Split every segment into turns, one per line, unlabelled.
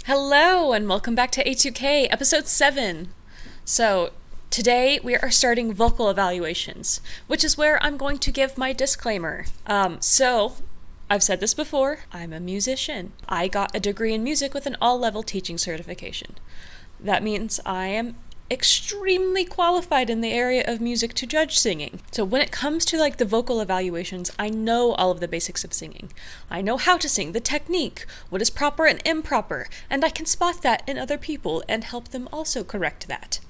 Hello and welcome back to A2K, episode 7. So, today we are starting vocal evaluations, which is where I'm going to give my disclaimer. I've said this before, I'm a musician. I got a degree in music with an all-level teaching certification. That means I am extremely qualified in the area of music to judge singing. So when it comes to the vocal evaluations, I know all of the basics of singing. I know how to sing, the technique, what is proper and improper, and I can spot that in other people and help them also correct that.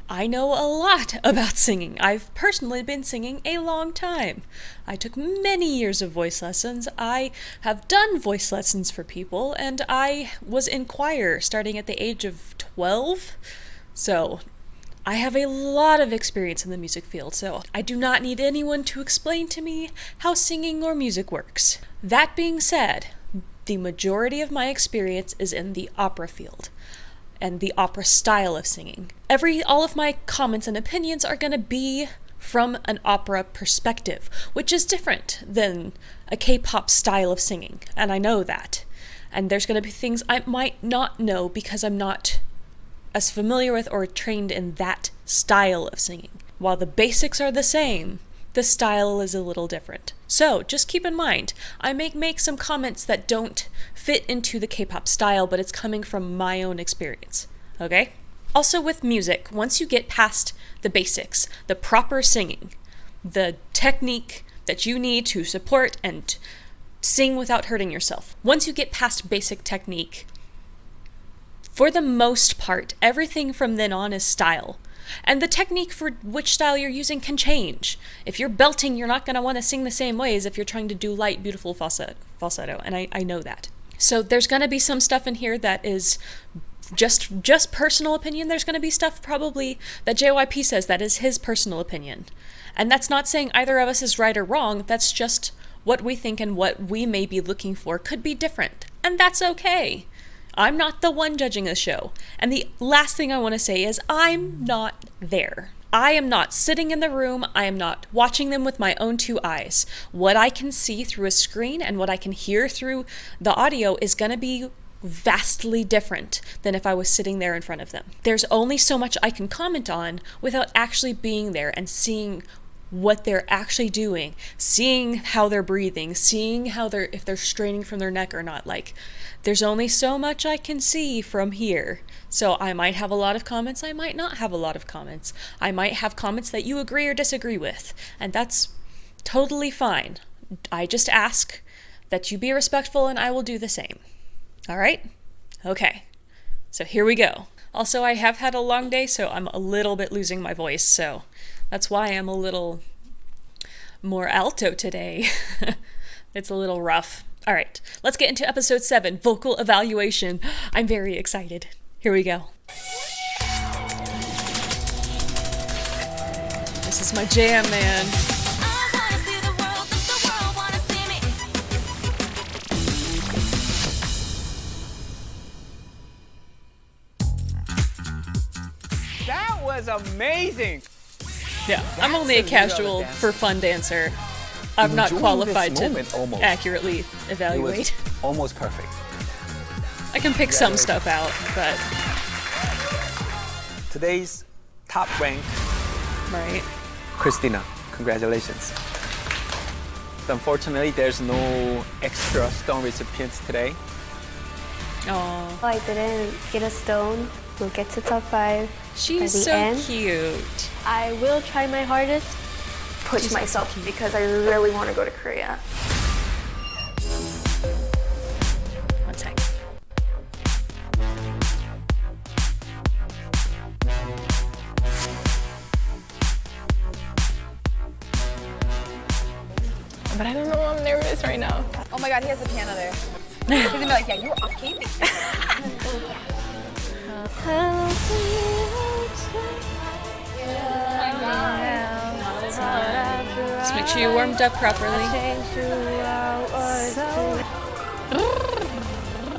I know a lot about singing. I've personally been singing a long time. I took many years of voice lessons. I have done voice lessons for people, and I was in choir starting at the age of 12. So, I have a lot of experience in the music field, so I do not need anyone to explain to me how singing or music works. That being said, the majority of my experience is in the opera field and the opera style of singing. All of my comments and opinions are going to be from an opera perspective, which is different than a K-pop style of singing, and I know that. And there's going to be things I might not know because I'm not as familiar with or trained in that style of singing. While the basics are the same, the style is a little different. So just keep in mind, I may make some comments that don't fit into the K-pop style, but it's coming from my own experience, okay? Also with music, once you get past the basics, the proper singing, the technique that you need to support and sing without hurting yourself, once you get past basic technique, for the most part, everything from then on is style. And the technique for which style you're using can change. If you're belting, you're not going to want to sing the same way as if you're trying to do light, beautiful falsetto, and I know that. So there's going to be some stuff in here that is just personal opinion. There's going to be stuff probably that JYP says that is his personal opinion. And that's not saying either of us is right or wrong. That's just what we think and what we may be looking for could be different. And that's okay. I'm not the one judging the show. And the last thing I want to say is I'm not there. I am not sitting in the room. I am not watching them with my own two eyes. What I can see through a screen and what I can hear through the audio is going to be vastly different than if I was sitting there in front of them. There's only so much I can comment on without actually being there and seeing what they're actually doing, seeing how they're breathing, seeing how if they're straining from their neck or not. There's only so much I can see from here. So I might have a lot of comments, I might not have a lot of comments. I might have comments that you agree or disagree with, and that's totally fine. I just ask that you be respectful and I will do the same. All right? Okay. So here we go. Also, I have had a long day, so I'm a little bit losing my voice, so that's why I'm a little more alto today. It's a little rough. All right, let's get into episode 7, vocal evaluation. I'm very excited. Here we go. This is my jam, man.
That was amazing.
Yeah, I'm only a casual for fun dancer. I'm not qualified to accurately evaluate.
It was almost perfect.
I can pick some stuff out, but
Today's top rank,
right.
Christina. Congratulations. Unfortunately, there's no extra stone recipients today.
Oh,
I didn't get a stone. We'll get to top 5.
she's
the
so
end.
cute.
I will try my hardest, push myself because I really want to go to Korea.
One sec.
But I don't know, I'm nervous right now.
Oh my god, he has the piano there. He's gonna be like, yeah, you were off key.
Just make sure you warmed up properly.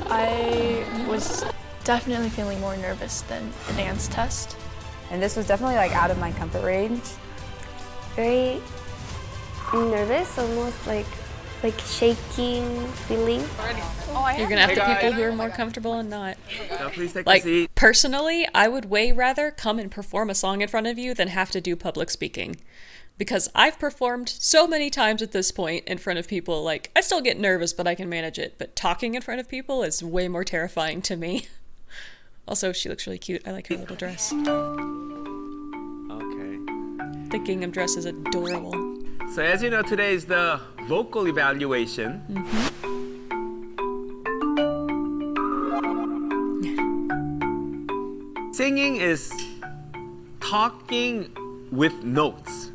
I was definitely feeling more nervous than the dance test.
And this was definitely like out of my comfort range.
Very nervous, almost like like shaking feeling.
You're gonna have to people who are more comfortable and not.
So please take a
Like,
seat.
personally, I would way rather come and perform a song in front of you than have to do public speaking. Because I've performed so many times at this point in front of people, like, I still get nervous, but I can manage it. But talking in front of people is way more terrifying to me. Also, she looks really cute. I like her little dress.
Okay.
The gingham dress is adorable.
So as you know, today is the vocal evaluation. Singing is talking with notes.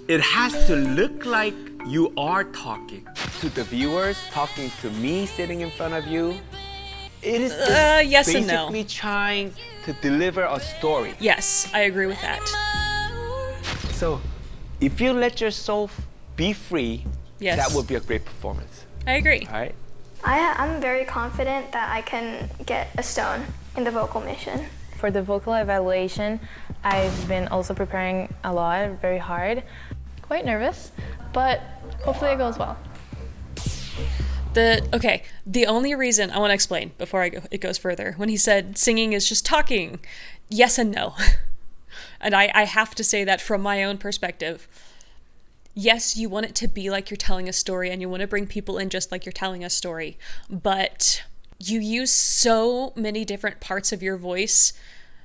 It has to look like you are talking. To the viewers, talking to me sitting in front of you. It is
yes and no.
basically trying to deliver a story.
Yes, I agree with that.
So if you let yourself be free,
Yes.
that would be a great performance.
I agree.
All right?
I'm very confident that I can get a stone in the vocal mission.
For the vocal evaluation, I've been also preparing a lot, very hard.
Quite nervous, but hopefully it goes well.
The only reason I want to explain before it goes further, when he said singing is just talking, yes and no. And I have to say that from my own perspective. Yes, you want it to be like you're telling a story and you want to bring people in just like you're telling a story, but you use so many different parts of your voice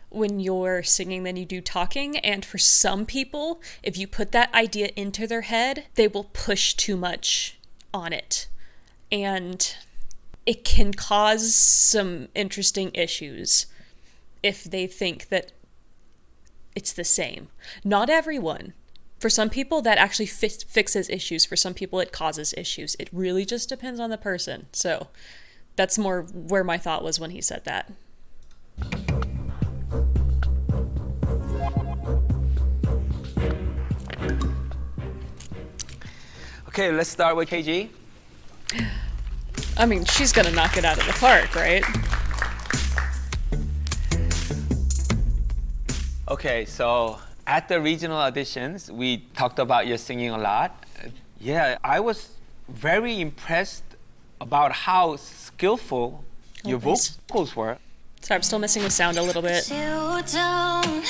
when you're singing than you do talking, and for some people, if you put that idea into their head, they will push too much on it. And it can cause some interesting issues if they think that it's the same. Not everyone. For some people, that actually fixes issues. For some people, it causes issues. It really just depends on the person. So that's more where my thought was when he said that.
Okay, let's start with KG.
I mean, she's gonna knock it out of the park, right?
Okay, so at the regional auditions, we talked about your singing a lot. Yeah, I was very impressed about how skillful your
thanks.
vocals were.
Sorry, I'm still missing the sound a little bit.
You don't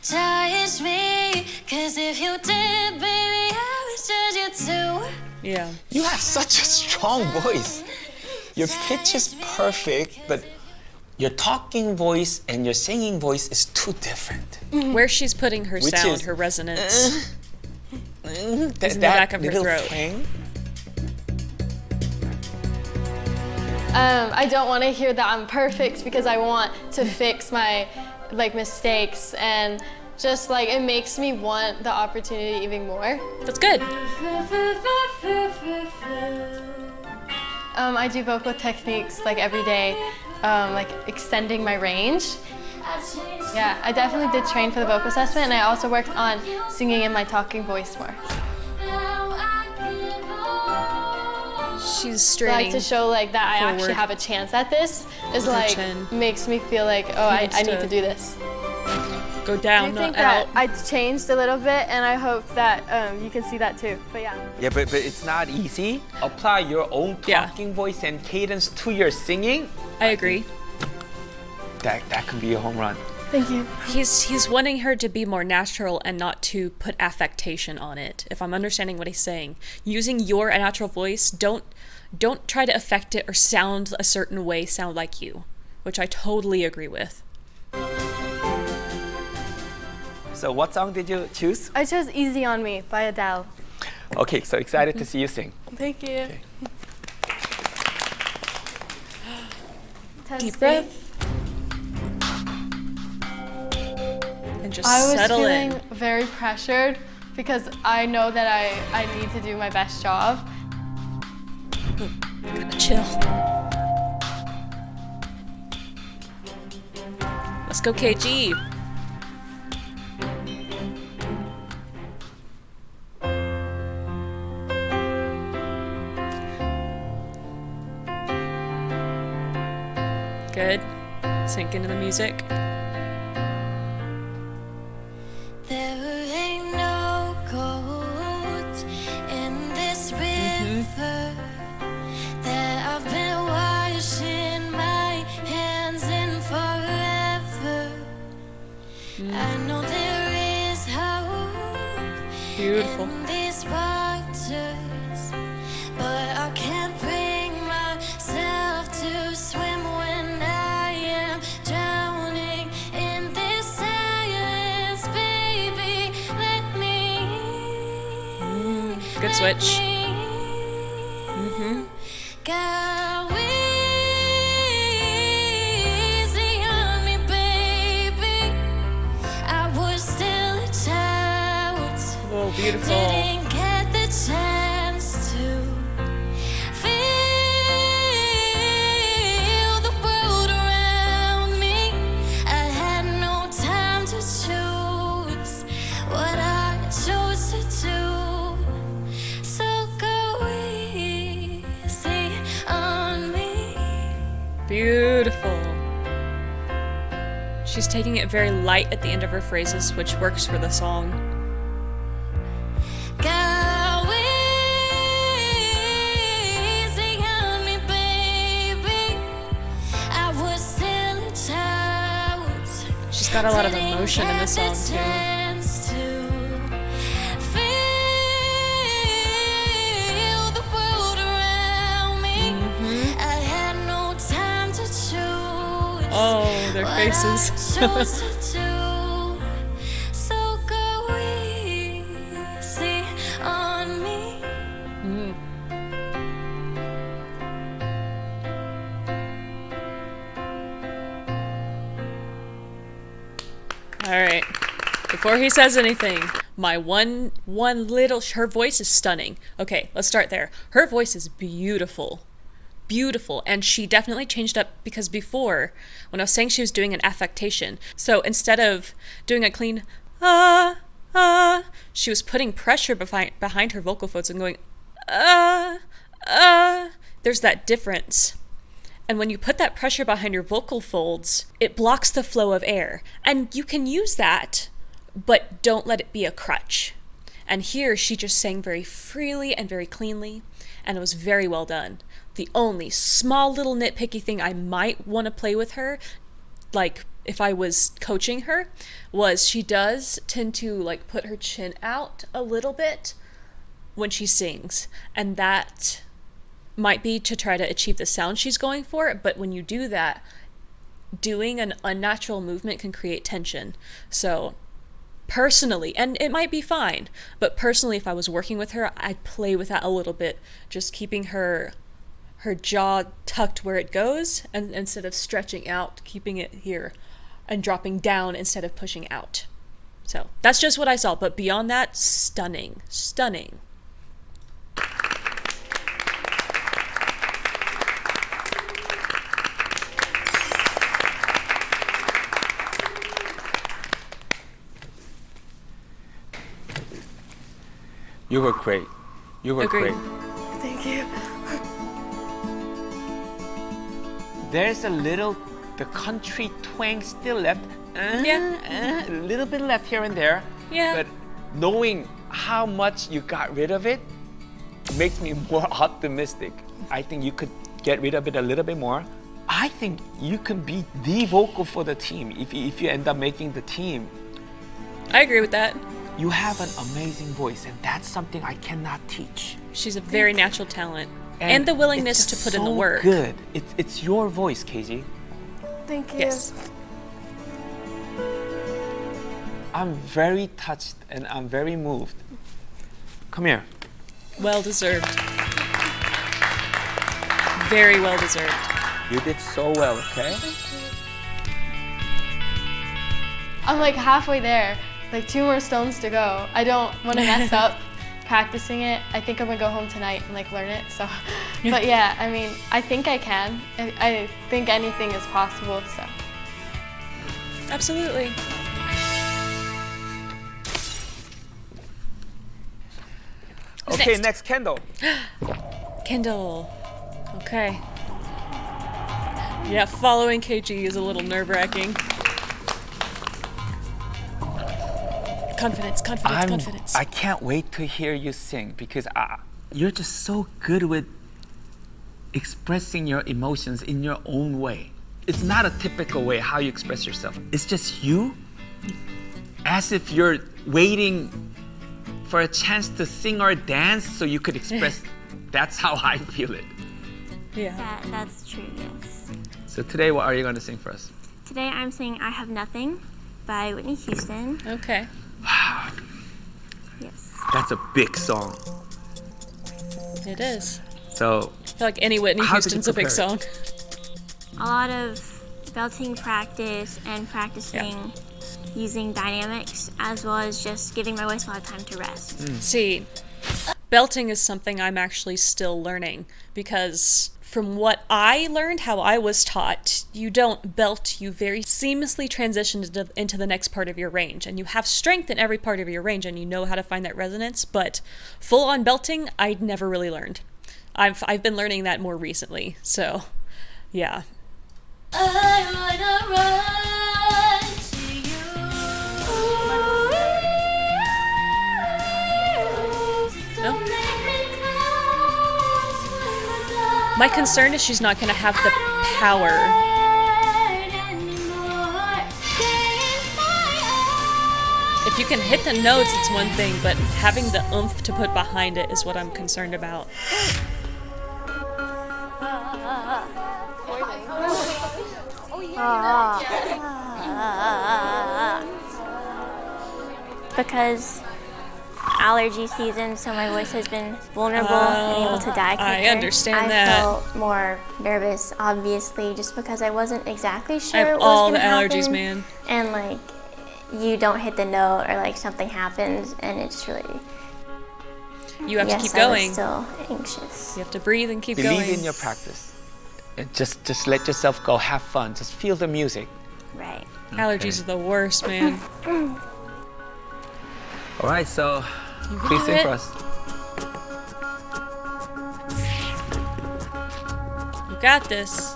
touch me, 'cause if you did, baby, I would judge you too.
Yeah.
You have such a strong voice. Your pitch is perfect, but your talking voice and your singing voice is too different.
Where she's putting her
Which
sound,
is-
her resonance.
That,
in the back of her
little
throat.
twang,
I don't want to hear that I'm perfect because I want to fix my mistakes, and just it makes me want the opportunity even more.
That's good.
I do vocal techniques every day, extending my range. Yeah, I definitely did train for the vocal assessment, and I also worked on singing in my talking voice more.
She's straining.
To show that I actually
forward.
have a chance at this is
Her chin.
makes me feel I need to do this.
Go down,
I think
not out.
that I changed a little bit, and I hope that you can see that too. But yeah.
Yeah, but it's not easy. Apply your own
Yeah.
talking voice and cadence to your singing.
I agree.
That can be a home run.
Thank you.
He's wanting her to be more natural and not to put affectation on it. If I'm understanding what he's saying, using your natural voice, don't try to affect it or sound a certain way, sound like you, which I totally agree with.
So what song did you choose?
I chose "Easy on Me" by Adele.
Okay, so excited to see you sing.
Thank you.
Okay.
Deep breath. And just
I was
settle
feeling
in.
very pressured because I know that I need to do my best job.
Gotta chill. Let's go, KG. Good. Sink into the music.
There ain't no gold in this river. I know there is hope
Beautiful.
in these waters, but I can't bring myself to swim when I am drowning in this silence. Baby, let me.
Good switch.
Go easy on me, baby. I was still a child.
Oh, beautiful.
Didn't get the chance to feel the world around me. I had no time to choose what I chose to do. So go easy on me.
Beautiful. She's taking it very light at the end of her phrases, which works for the song.
Go easy on me, baby. I was still a child.
She's got a lot of emotion in the song too.
Chance to feel the world around me. I had no time to choose.
Oh, their faces.
Chose to do. So go easy on me.
All right. Before he says anything, my one little, her voice is stunning. Okay, let's start there. Her voice is beautiful. Beautiful. And she definitely changed up because before, when I was saying she was doing an affectation, so instead of doing a clean, she was putting pressure behind her vocal folds and going, there's that difference. And when you put that pressure behind your vocal folds, it blocks the flow of air. And you can use that, but don't let it be a crutch. And here she just sang very freely and very cleanly, and it was very well done. The only small little nitpicky thing I might want to play with her, like if I was coaching her, was she does tend to like put her chin out a little bit when she sings. And that might be to try to achieve the sound she's going for, but when you do that, doing an unnatural movement can create tension. So personally, and it might be fine, but personally, if I was working with her, I'd play with that a little bit, just keeping her jaw tucked where it goes, and instead of stretching out, keeping it here and dropping down instead of pushing out. So that's just what I saw, but beyond that, stunning.
You were great. You were
Agreed.
great.
Thank you.
There's the country twang still left.
Yeah.
A little bit left here and there.
Yeah.
But knowing how much you got rid of it makes me more optimistic. I think you could get rid of it a little bit more. I think you can be the vocal for the team if you end up making the team.
I agree with that.
You have an amazing voice, and that's something I cannot teach.
She's a very natural talent. And the willingness to put in the work.
Good. It's your voice, KG.
Thank you.
Yes.
I'm very touched and I'm very moved. Come here.
Well deserved. Very well deserved.
You did so well, okay?
I'm like halfway there, like 2 more stones to go. I don't want to mess up practicing it. I think I'm gonna go home tonight and like learn it. So, but yeah, I mean, I think I can. I think anything is possible. So.
Absolutely. Who's
Okay, next Kendall.
Kendall. Okay. Yeah, following KG is a little nerve-wracking. Confidence.
I can't wait to hear you sing because you're just so good with expressing your emotions in your own way. It's not a typical way how you express yourself. It's just you as if you're waiting for a chance to sing or dance so you could express. That's how I feel it.
Yeah.
That's true, yes.
So today, what are you going to sing for us?
Today I'm singing I Have Nothing by Whitney Houston.
Okay.
Yes.
That's a big song.
It is.
So
I feel like any Whitney
how did you
Houston's a big
prepare
song.
A lot of belting practice and practicing using dynamics, as well as just giving my voice a lot of time to rest.
See, belting is something I'm actually still learning because from what I learned, how I was taught, you don't belt, you very seamlessly transition into the next part of your range. And you have strength in every part of your range and you know how to find that resonance, but full on belting, I'd never really learned. I've been learning that more recently, so yeah.
I wanna run to you. Don't make me close my door.
My concern is she's not going to have the power. If you can hit the notes, it's one thing, but having the oomph to put behind it is what I'm concerned about.
Because allergy season, so my voice has been vulnerable and able to die quicker.
I understand
I
that.
felt more nervous, obviously, just because I wasn't exactly
I
sure
have
what
all
was
the
gonna
allergies,
happen.
man.
And like, you don't hit the note, or like something happens, and it's really.
You have to keep
I
going.
was still anxious.
You have to breathe and keep
believe
going.
in your practice. And just let yourself go. Have fun. Just feel the music.
Right.
Allergies are the worst, man.
All right, so please
do
sing
it.
for us.
You got this.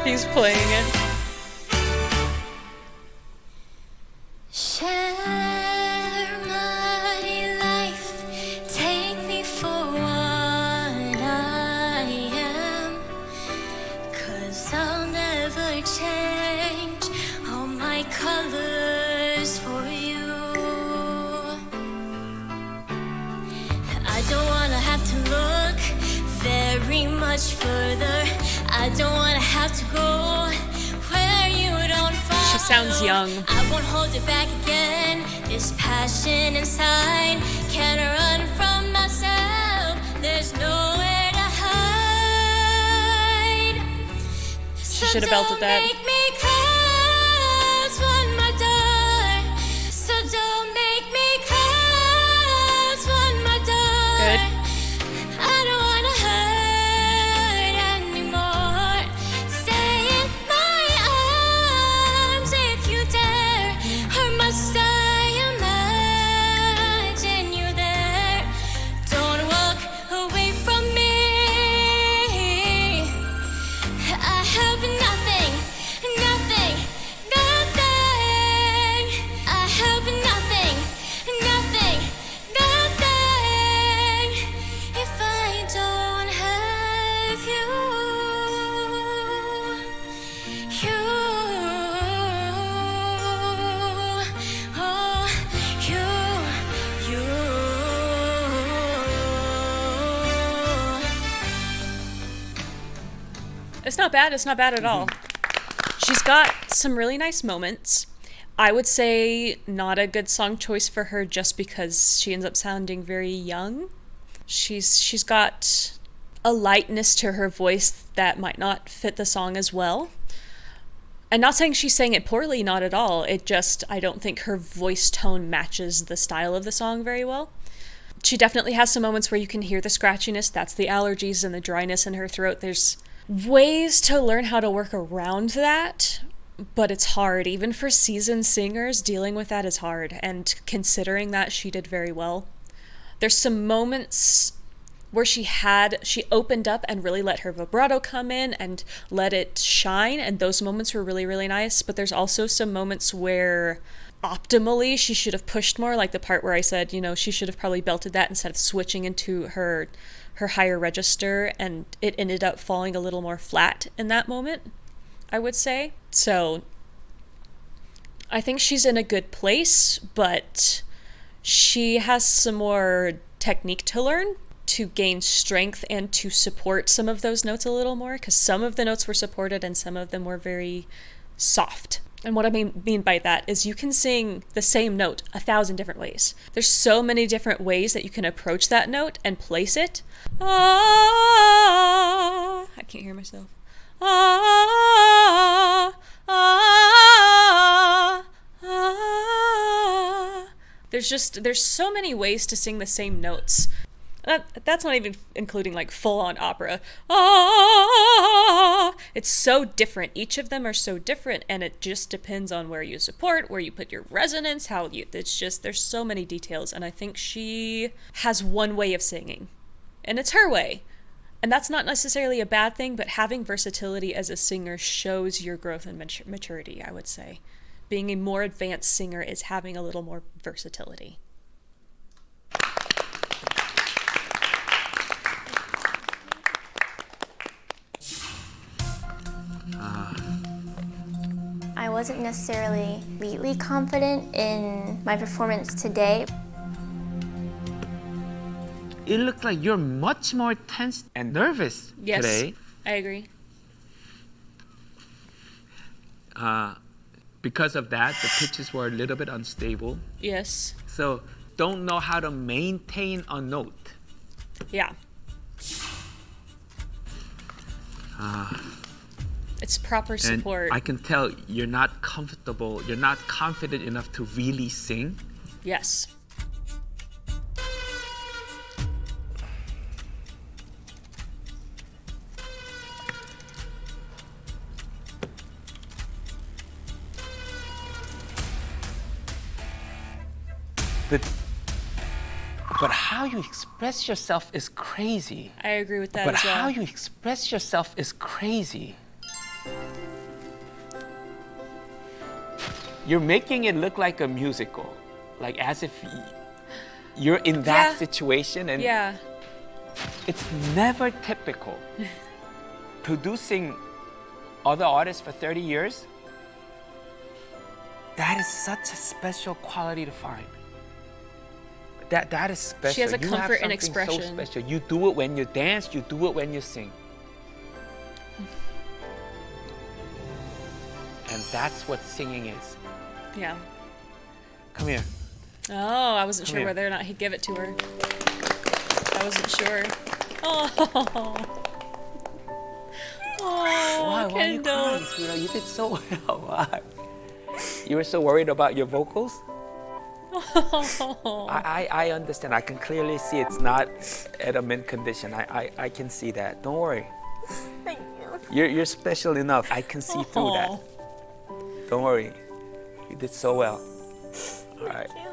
He's playing it.
Share my life, take me for what I am, 'cause I'll never change all my colors for you. I don't wanna have to look very much further. I don't wanna have to go where you don't follow.
She sounds young.
I won't hold it back again. This passion inside can't run from myself. There's nowhere to hide.
She should have belted that.
Make me close one more door. So don't make me close one more door.
Good.
I don't wanna hurt anymore. Stay in my arms if you dare, or must I imagine you there? Don't walk away from me. I have nothing, nothing, nothing. I have nothing, nothing, nothing. If I don't have you, oh, you.
It's not bad. It's not bad at all. She's got some really nice moments. I would say not a good song choice for her just because she ends up sounding very young. She's got a lightness to her voice that might not fit the song as well. And not saying she sang it poorly, not at all. It just, I don't think her voice tone matches the style of the song very well. She definitely has some moments where you can hear the scratchiness. That's the allergies and the dryness in her throat. There's ways to learn how to work around that, but it's hard. Even for seasoned singers, dealing with that is hard. And considering that, she did very well. There's some moments where she opened up and really let her vibrato come in and let it shine, and those moments were really, really nice. But there's also some moments where optimally she should have pushed more, like the part where I said, you know, she should have probably belted that instead of switching into her higher register, and it ended up falling a little more flat in that moment, I would say. So I think she's in a good place, but she has some more technique to learn to gain strength and to support some of those notes a little more, because some of the notes were supported and some of them were very soft. And what I mean by that is you can sing the same note 1,000 different ways. There's so many different ways that you can approach that note and place it. Ah, I can't hear myself. Ah, ah, ah. There's so many ways to sing the same notes. That's not even including like full-on opera. Ah, it's so different. Each of them are so different, and it just depends on where you support, where you put your resonance, there's so many details, and I think she has one way of singing, and it's her way. And that's not necessarily a bad thing, but having versatility as a singer shows your growth and maturity, I would say. Being a more advanced singer is having a little more versatility.
I wasn't necessarily completely confident in my performance today.
It looked like you're much more tense and nervous today.
Yes, I agree.
Because of that, the pitches were a little bit unstable.
Yes.
So don't know how to maintain a note.
Yeah. It's proper support.
And I can tell you're not comfortable, you're not confident enough to really sing.
Yes.
But how you express yourself is crazy.
I agree with that
But
as well.
how you express yourself is crazy. You're making it look like a musical, like as if you're in that situation, and it's never typical. Producing other artists for 30 years, that is such a special quality to find. That is special.
She has a
you
comfort
have
in expression.
So special. You do it when you dance, you do it when you sing. And that's what singing is.
Yeah.
Come here.
Oh, I wasn't
Come
sure
here.
whether or not he'd give it to her. I wasn't sure. Oh. Oh,
Why are you
Kendall.
crying, sweetheart? You did so well. Why? You were so worried about your vocals? I understand. I can clearly see it's not at a mint condition. I can see that. Don't worry.
Thank you.
You're special enough. I can see through that. Don't worry. You did so well. All right.
Thank you.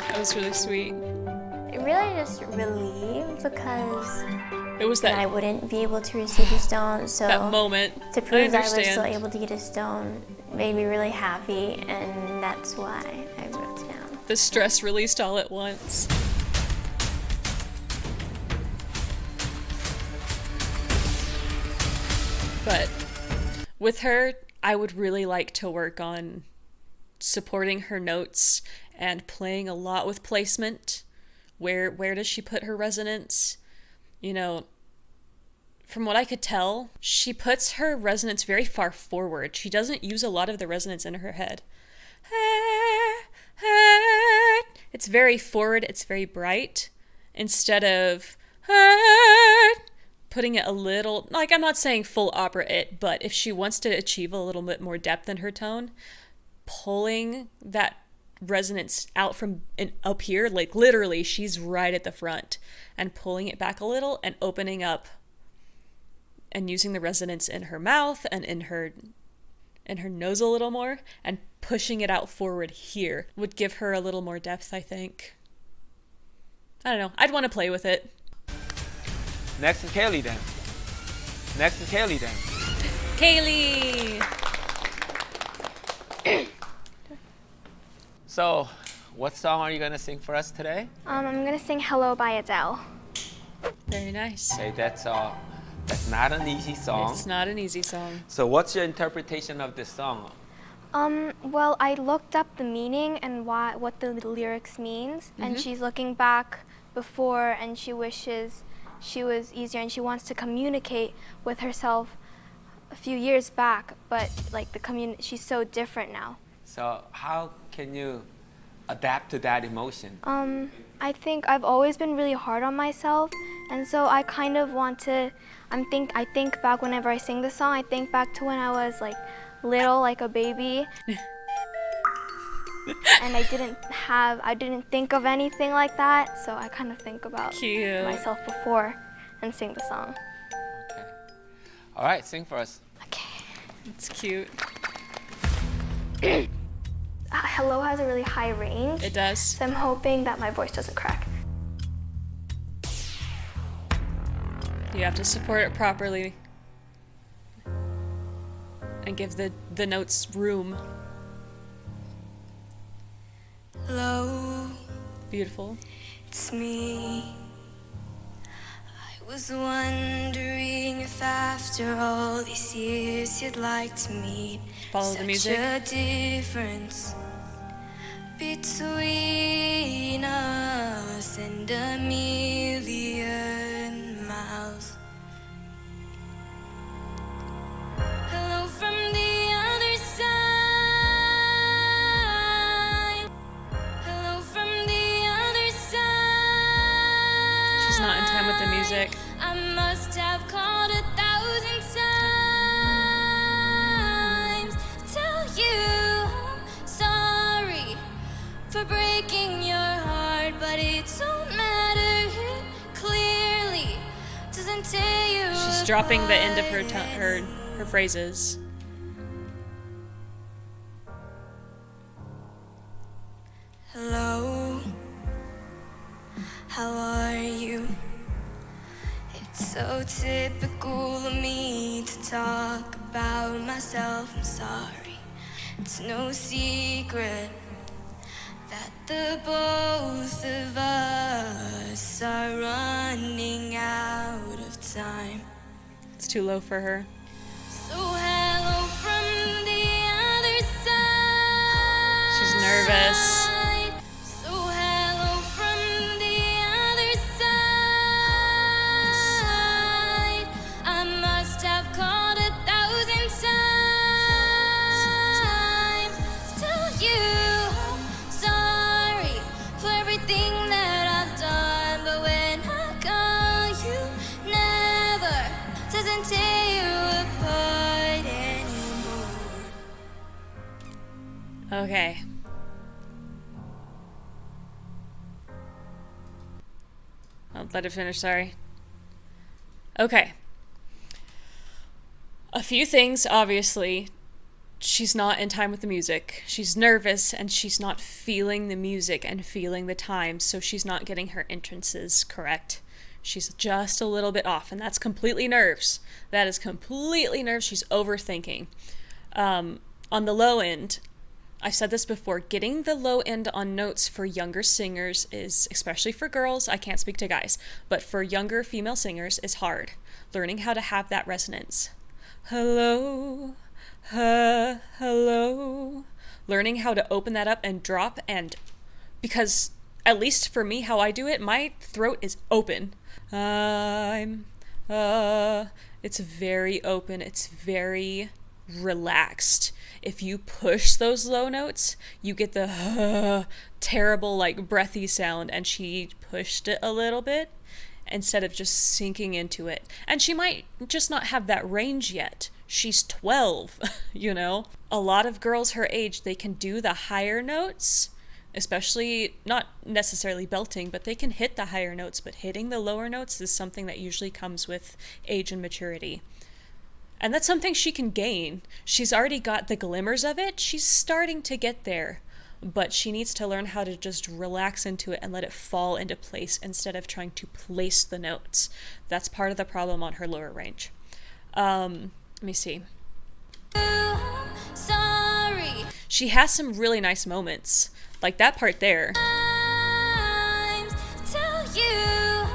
That was really sweet.
It really just relieved because
It was
I
that
wouldn't be able to receive a stone. So
that moment.
to
I
prove that I was
understand.
still able to get a stone made me really happy, and that's why I wrote it down.
The stress released all at once. But with her, I would really like to work on supporting her notes and playing a lot with placement. Where does she put her resonance? You know, from what I could tell, she puts her resonance very far forward. She doesn't use a lot of the resonance in her head. It's very forward, it's very bright, instead of putting it a little, like, I'm not saying full opera it, but if she wants to achieve a little bit more depth in her tone, pulling that resonance out from up here, like literally she's right at the front, and pulling it back a little and opening up and using the resonance in her mouth and in her nose a little more, and pushing it out forward here would give her a little more depth, I think. I don't know. I'd want to play with it.
Next is Kaylee then.
Kaylee!
So, what song are you gonna sing for us today?
I'm gonna sing Hello by Adele.
Very nice.
Okay, that's not an easy song.
It's not an easy song.
So what's your interpretation of this song?
Well, I looked up the meaning and what the lyrics means, and she's looking back before, and she wishes she was easier, and she wants to communicate with herself a few years back, but like she's so different now.
So how can you adapt to that emotion?
I think I've always been really hard on myself, and so I kind of want to. I think back whenever I sing the song. I think back to when I was like little, like a baby, and I didn't think of anything like that. So I kind of think about myself before and sing the song.
Okay. All right, sing for us.
Okay.
It's cute.
Hello has a really high range.
It does.
So I'm hoping that my voice doesn't crack.
You have to support it properly and give the notes room.
Hello,
Beautiful.
it's me. I was wondering if after all these years you'd like to meet.
Follow the music.
Such a difference between us and a million miles. Hello from the other side. Hello from the other side.
She's not in time with the music.
I must have called 1,000 times to tell you I'm sorry for breaking your heart, but it don't matter. It clearly doesn't tear you.
She's dropping the end of her phrases.
Hello, how are you? It's so typical of me to talk about myself. I'm sorry. It's no secret that the both of us are running out of time.
It's too low for her.
So hello from the other side.
She's nervous.
So hello from the other side. I must have called 1,000 times to tell you I'm sorry for everything that I've done. But when I call you, never doesn't tear you apart anymore.
Okay. I'll let it finish, sorry. Okay. A few things, obviously. She's not in time with the music. She's nervous and she's not feeling the music and feeling the time, so she's not getting her entrances correct. She's just a little bit off, and that's completely nerves. That is completely nerves. She's overthinking. On the low end, I've said this before, getting the low end on notes for younger singers is, especially for girls, I can't speak to guys, but for younger female singers is hard. Learning how to have that resonance. Hello, hello. Learning how to open that up and drop, and because at least for me, how I do it, my throat is open. It's very open. It's very relaxed. If you push those low notes, you get the terrible, like, breathy sound, and she pushed it a little bit instead of just sinking into it. And she might just not have that range yet. She's 12, you know? A lot of girls her age, they can do the higher notes, especially not necessarily belting, but they can hit the higher notes, but hitting the lower notes is something that usually comes with age and maturity. And that's something she can gain. She's already got the glimmers of it. She's starting to get there. But she needs to learn how to just relax into it and let it fall into place instead of trying to place the notes. That's part of the problem on her lower range. Let me see.
Sorry.
She has some really nice moments, like that part there.
Tell you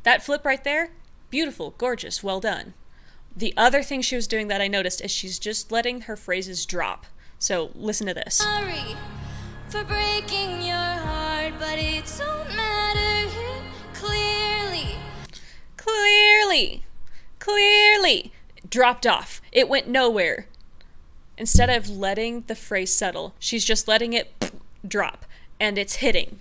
That flip right there, beautiful, gorgeous, well done. The other thing she was doing that I noticed is she's just letting her phrases drop. So listen to this.
sorry for breaking your heart, but it don't matter clearly.
Clearly. Dropped off. It went nowhere. Instead of letting the phrase settle, she's just letting it drop. And it's hitting.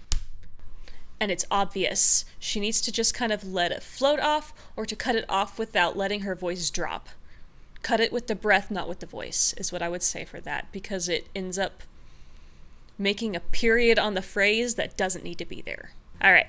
And it's obvious. She needs to just kind of let it float off or to cut it off without letting her voice drop. Cut it with the breath, not with the voice, is what I would say for that, because it ends up making a period on the phrase that doesn't need to be there. All right.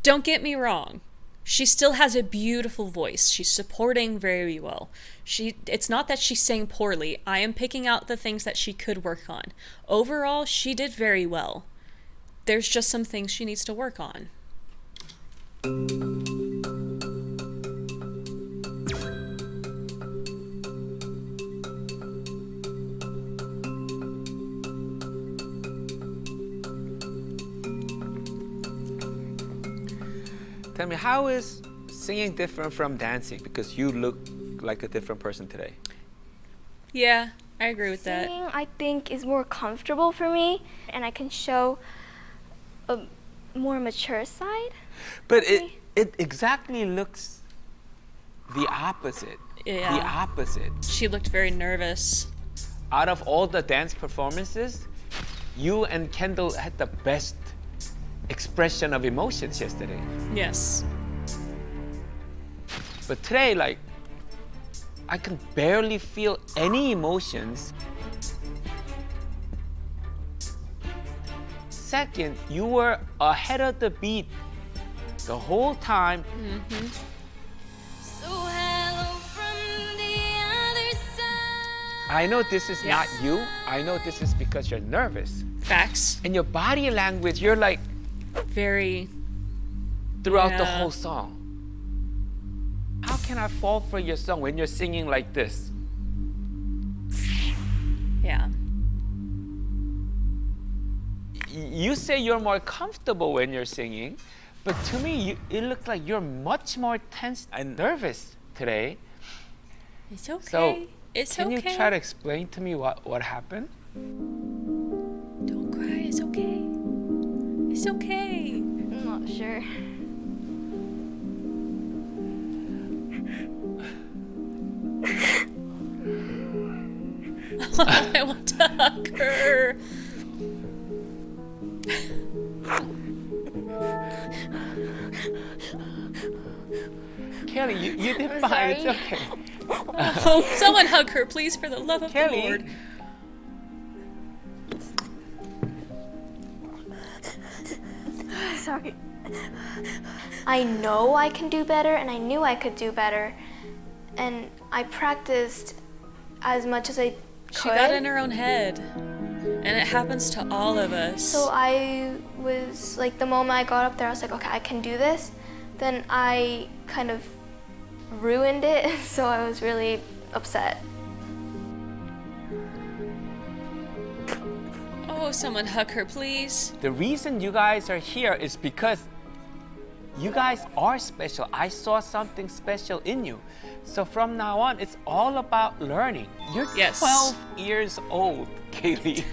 Don't get me wrong. She still has a beautiful voice. She's supporting very well. It's not that she sang poorly. I am picking out the things that she could work on. Overall, she did very well. There's just some things she needs to work on.
Tell me, how is singing different from dancing? Because you look like a different person today.
Yeah, I agree with that.
Singing, I think, is more comfortable for me, and I can show a more mature side.
But it exactly looks the opposite.
Yeah.
The opposite.
She looked very nervous.
Out of all the dance performances, you and Kendall had the best expression of emotions yesterday.
Yes.
But today, like, I can barely feel any emotions. Second, you were ahead of the beat the whole time.
Mm-hmm.
So hello from the other side.
I know this is not you. I know this is because you're nervous.
Facts.
And your body language, you're like
Very.
throughout the
Yeah.
whole song. How can I fall for your song when you're singing like this?
Yeah.
You say you're more comfortable when you're singing, but to me, it looked like you're much more tense and nervous today.
It's okay.
So,
it's
can
okay.
you try to explain to me what happened?
Don't cry. It's okay. It's okay.
I'm not sure.
I want to hug her.
Kelly, you did fine. It's okay.
Oh, someone hug her, please, for the love of
Kelly.
the Lord.
Sorry. I know I can do better, and I knew I could do better. And I practiced as much as I could.
She got in her own head. And it happens to all of us.
So I was like, the moment I got up there, I was like, okay, I can do this. Then I kind of ruined it, so I was really upset.
Oh, someone hug her, please.
The reason you guys are here is because you guys are special. I saw something special in you. So from now on, it's all about learning. You're 12 years old, Kaylee.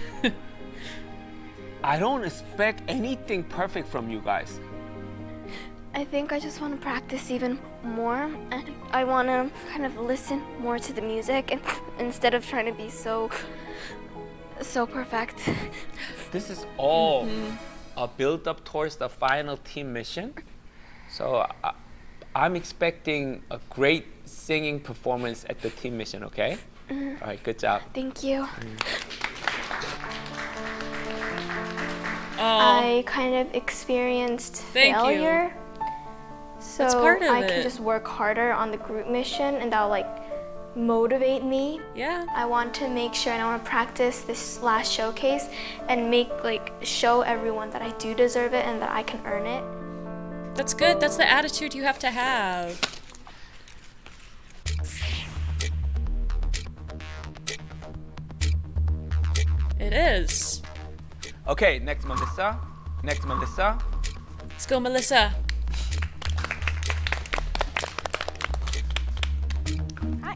I don't expect anything perfect from you guys.
I think I just want to practice even more, and I want to kind of listen more to the music and instead of trying to be so perfect.
This is all a build up towards the final team mission. So I'm expecting a great singing performance at the team mission, okay? All right, good job.
Thank you.
Oh,
I kind of experienced
Thank you.
failure So
That's part of
I
it.
can just work harder on the group mission, and that'll like motivate me.
Yeah.
I want to make sure, and I want to practice this last showcase and show everyone that I do deserve it and that I can earn it.
That's good. That's the attitude you have to have. It is.
Okay, next Melissa. Next Melissa.
Let's go, Melissa.
Hi.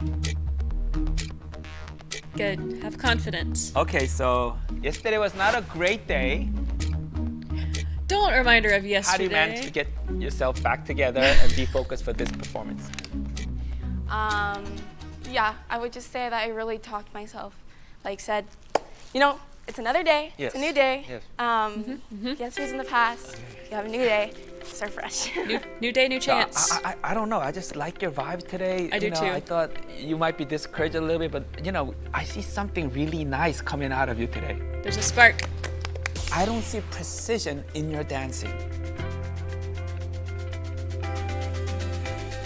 Good. Have confidence.
Okay, so yesterday was not a great day.
Don't remind her of
How
yesterday.
do you manage to get yourself back together and be focused for this performance?
Yeah, I would just say that I really talked myself. Like said, you know, it's another day.
Yes.
It's a new day.
Yes.
Yesterday's in the past. You have a new day. Start fresh.
New day, new chance.
I don't know. I just like your vibe today.
I do too.
I thought you might be discouraged a little bit, but I see something really nice coming out of you today.
There's a spark.
I don't see precision in your dancing.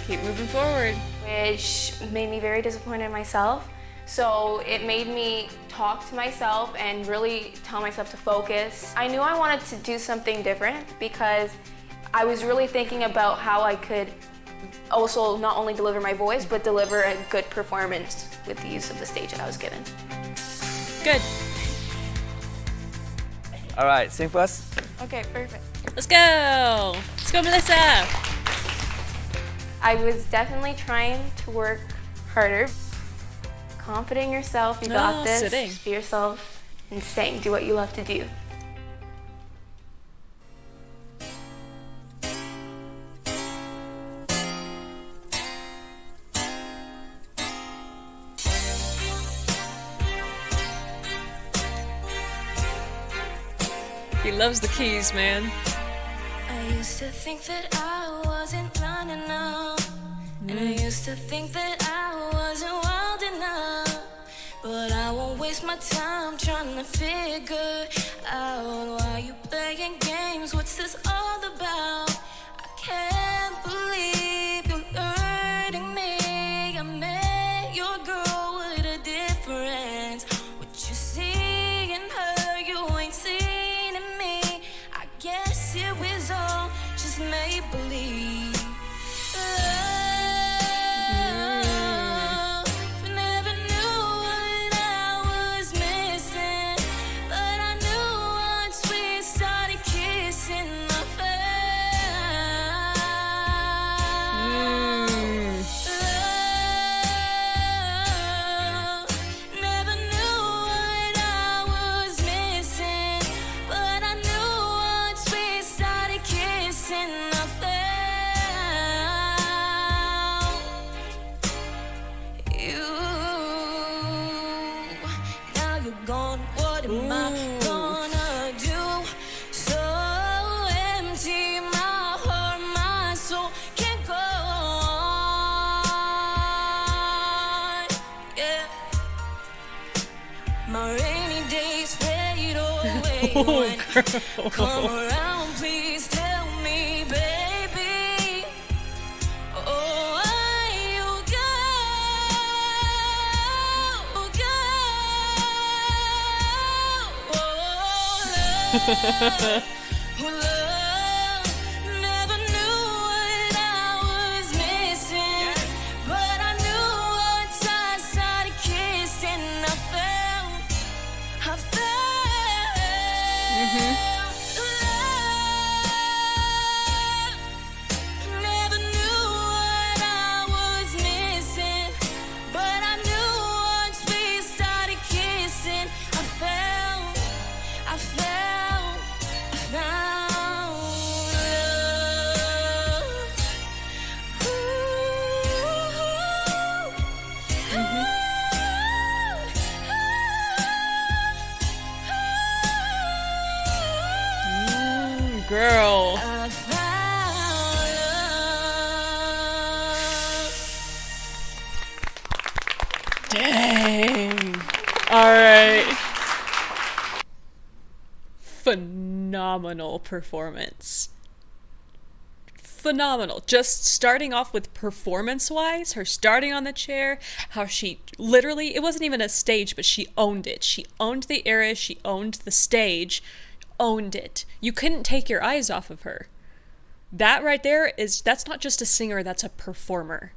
Keep moving forward.
Which made me very disappointed in myself. So it made me talk to myself and really tell myself to focus. I knew I wanted to do something different because I was really thinking about how I could also not only deliver my voice, but deliver a good performance with the use of the stage that I was given.
Good.
All right, sing for us.
Okay, perfect.
Let's go. Let's go, Melissa.
I was definitely trying to work harder. Confident in yourself, you got this.
Sitting.
Be yourself and sing. Do what you love to do.
He loves the keys, man.
I used to think that I wasn't blind enough, and I used to think that I wasn't wild enough, but I won't waste my time trying to figure out why you playing games. What's this all about? I can't believe you're hurting me. I met your girl with a difference. What you see in her, you ain't seen in me. I guess it was all just make-believe. Never knew what I was missing, but I knew once we started kissing, I fell. Never knew what I was missing, but I knew once we started kissing, I fell. Now you're gone, what am I gonna do? So empty, my heart, my soul can't go on. Yeah. My rainy days fade away. Come around, please tell me, baby. Oh, you go, love, never knew what I was missing, but I knew once I started kissing, I fell. Never knew what I was missing, but I knew once we started kissing, I fell. I found love.
Girl.
I found love.
Dang. All right. Phenomenal performance. phenomenal. Just starting off with performance-wise, her starting on the chair, how she literally, it wasn't even a stage, but she owned it. She owned the era, she owned the stage, owned it. You couldn't take your eyes off of her. That right there that's not just a singer, that's a performer.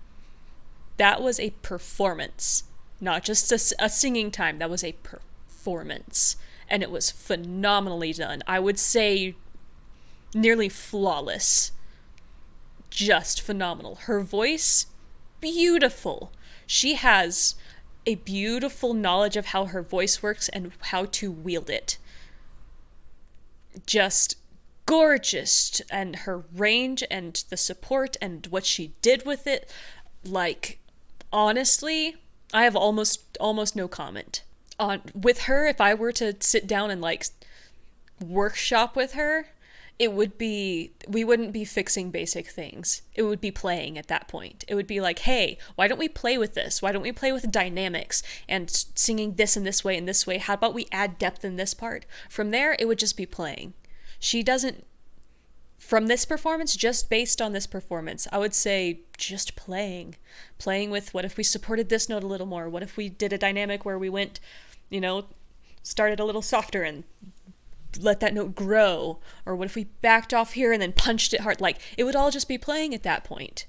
That was a performance, not just a singing time. That was a performance, and it was phenomenally done. I would say nearly flawless. Just phenomenal. Her voice, beautiful. She has a beautiful knowledge of how her voice works and how to wield it. Just gorgeous. And her range and the support and what she did with it, like, honestly, I have almost no comment on with her. If I were to sit down and like workshop with her, it would be, we wouldn't be fixing basic things. It would be playing at that point. It would be like, hey, why don't we play with this? Why don't we play with dynamics and singing this in this way and this way? How about we add depth in this part? From there, it would just be playing. She doesn't, from this performance, just based on this performance, I would say just playing. Playing with, what if we supported this note a little more? What if we did a dynamic where we went, started a little softer and let that note grow? Or what if we backed off here and then punched it hard? Like, it would all just be playing at that point,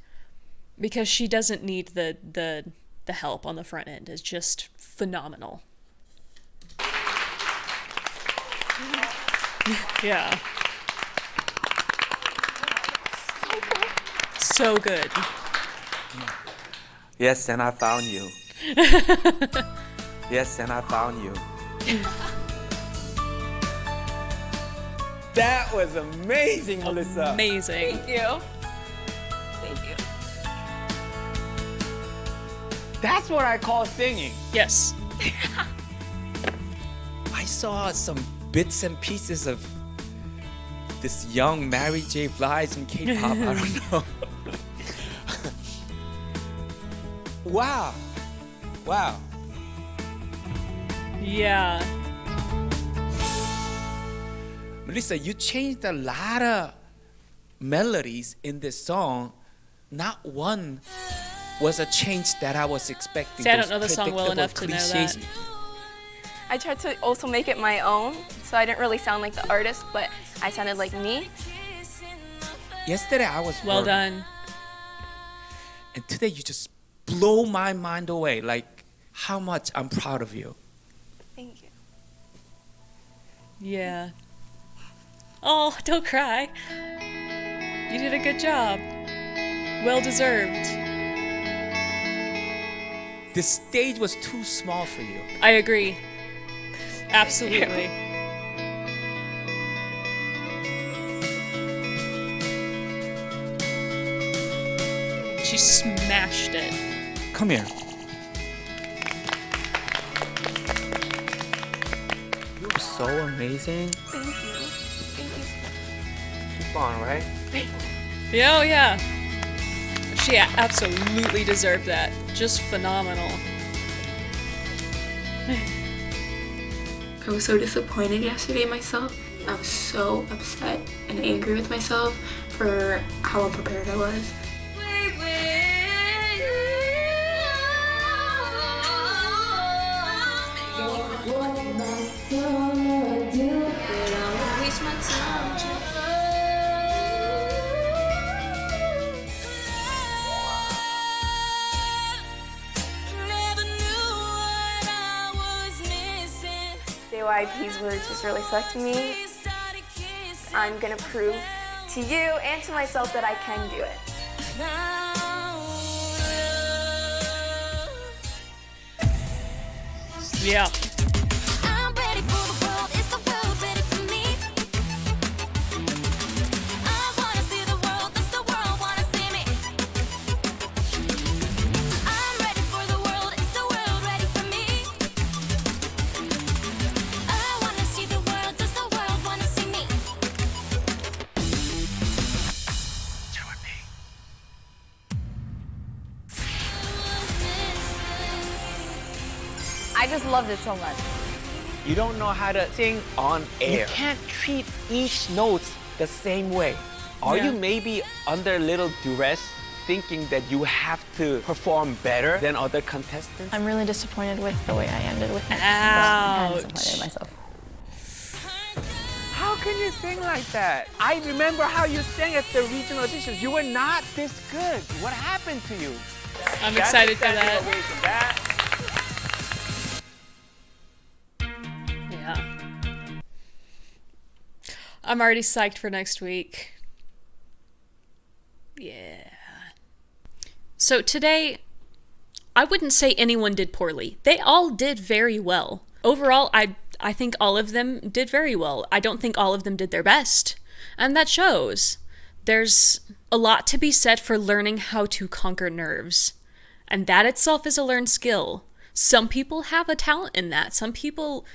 because she doesn't need the help on the front end. It's just phenomenal. Yeah. So good.
Yes, and I found you. Yes, and I found you. That was amazing, Melissa.
Amazing.
Thank you. Thank you.
That's what I call singing.
Yes.
I saw some bits and pieces of this young Mary J. Blige in K-pop. I don't know. Wow. Wow.
Yeah.
Melissa, you changed a lot of melodies in this song. Not one was a change that I was expecting.
See, I don't know the song well enough to know that.
I tried to also make it my own, so I didn't really sound like the artist, but I sounded like me.
Yesterday I was
Well
worried,
done.
and today you just blow my mind away. Like how much I'm proud of you.
Thank you.
Yeah. Oh, don't cry. You did a good job. Well deserved.
The stage was too small for you.
I agree. Absolutely. She smashed it.
Come here.
You're so amazing.
Thank you. Thank you.
Keep on, right?
Yeah, oh yeah. She absolutely deserved that. Just phenomenal.
I was so disappointed yesterday in myself. I was so upset and angry with myself for how unprepared I was.
JYP's words just really stuck to me. I'm gonna prove to you and to myself that I can do it.
Yeah.
I'm ready for the world. Is the world ready for me? I wanna see the world. Does the world wanna see me? I'm ready for the world. Is the world ready for me? I wanna see the world. Does the world wanna see me?
I just loved it so much.
You don't know how to sing on air.
You can't treat each note the same way.
Are
Yeah.
you maybe under a little duress thinking that you have to perform better than other contestants?
I'm really disappointed with the way I ended with it.
Ouch.
I'm disappointed in myself.
How can you sing like that? I remember how you sang at the regional auditions. You were not this good. What happened to you?
I'm
That's
excited for
standing
that.
ovation. That-
Yeah. I'm already psyched for next week. Yeah. So today, I wouldn't say anyone did poorly. They all did very well. Overall, I think all of them did very well. I don't think all of them did their best. And that shows. There's a lot to be said for learning how to conquer nerves. And that itself is a learned skill. Some people have a talent in that. Some people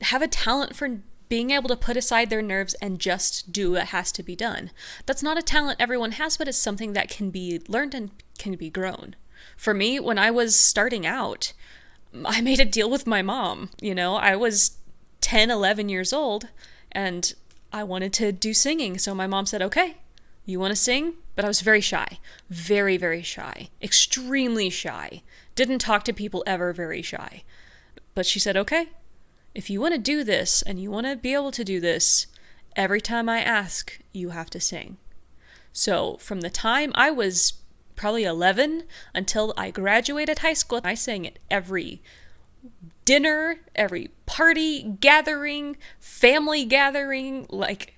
have a talent for being able to put aside their nerves and just do what has to be done. That's not a talent everyone has, but it's something that can be learned and can be grown. For me, when I was starting out, I made a deal with my mom. You know, I was 10, 11 years old and I wanted to do singing. So my mom said, okay, you want to sing? But I was very shy, very, very shy, extremely shy. Didn't talk to people ever, very shy. But she said, okay, if you want to do this and you want to be able to do this, every time I ask, you have to sing. So from the time I was probably 11 until I graduated high school, I sang at every dinner, every party, gathering, family gathering, like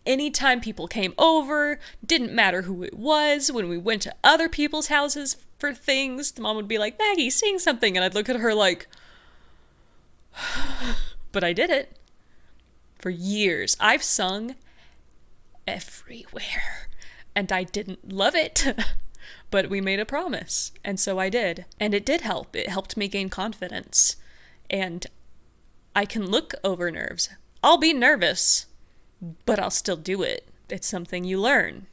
anytime people came over, didn't matter who it was. When we went to other people's houses for things, the mom would be like, Maggie, sing something. And I'd look at her like, but I did it. For years, I've sung everywhere. And I didn't love it, but we made a promise. And so I did. And it did help. It helped me gain confidence. And I can look over nerves. I'll be nervous, but I'll still do it. It's something you learn.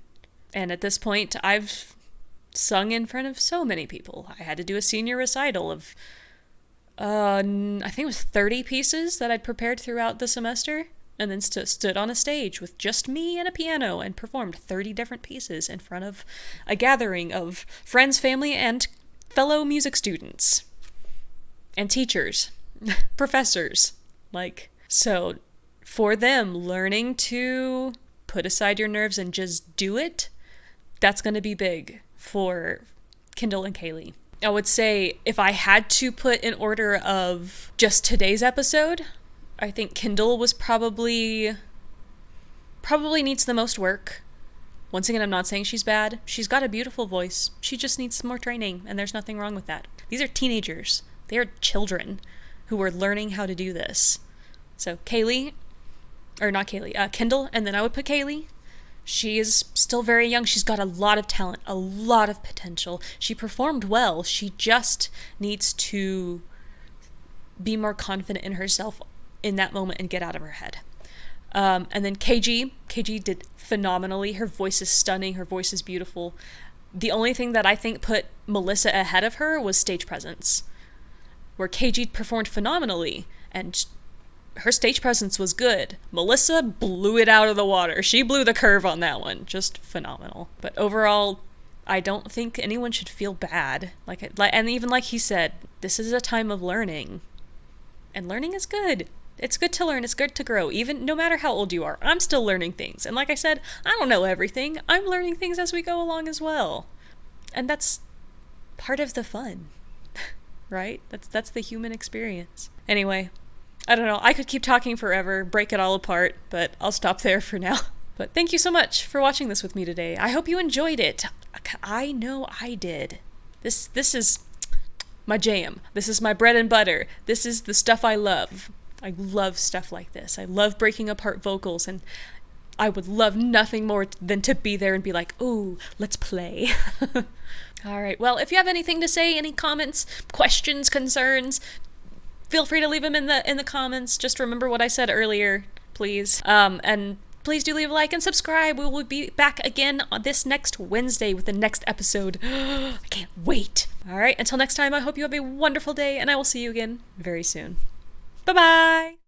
And at this point, I've sung in front of so many people. I had to do a senior recital of, I think it was 30 pieces that I'd prepared throughout the semester. And then stood on a stage with just me and a piano and performed 30 different pieces in front of a gathering of friends, family, and fellow music students. And teachers, professors. So for them, learning to put aside your nerves and just do it, that's going to be big for Kendall and Kaylee. I would say if I had to put in order of just today's episode, I think Kendall was probably needs the most work. Once again, I'm not saying she's bad. She's got a beautiful voice. She just needs some more training, and there's nothing wrong with that. These are teenagers. They are children who are learning how to do this. So Kendall, and then I would put Kaylee. She is still very young. She's got a lot of talent, a lot of potential. She performed well. She just needs to be more confident in herself in that moment and get out of her head. And then KG did phenomenally. Her voice is stunning. Her voice is beautiful. The only thing that I think put Melissa ahead of her was stage presence, where KG performed phenomenally and her stage presence was good. Melissa blew it out of the water. She blew the curve on that one. Just phenomenal. But overall, I don't think anyone should feel bad. And even like he said, this is a time of learning. And learning is good. It's good to learn. It's good to grow. Even no matter how old you are, I'm still learning things. And like I said, I don't know everything. I'm learning things as we go along as well. And that's part of the fun, right? That's the human experience. Anyway, I don't know. I could keep talking forever, break it all apart, but I'll stop there for now. But thank you so much for watching this with me today. I hope you enjoyed it. I know I did. This is my jam. This is my bread and butter. This is the stuff I love. I love stuff like this. I love breaking apart vocals, and I would love nothing more than to be there and be like, ooh, let's play. All right. Well, if you have anything to say, any comments, questions, concerns, feel free to leave them in the comments. Just remember what I said earlier, please. And please do leave a like and subscribe. We will be back again on this next Wednesday with the next episode. I can't wait. All right. Until next time, I hope you have a wonderful day, and I will see you again very soon. Bye-bye.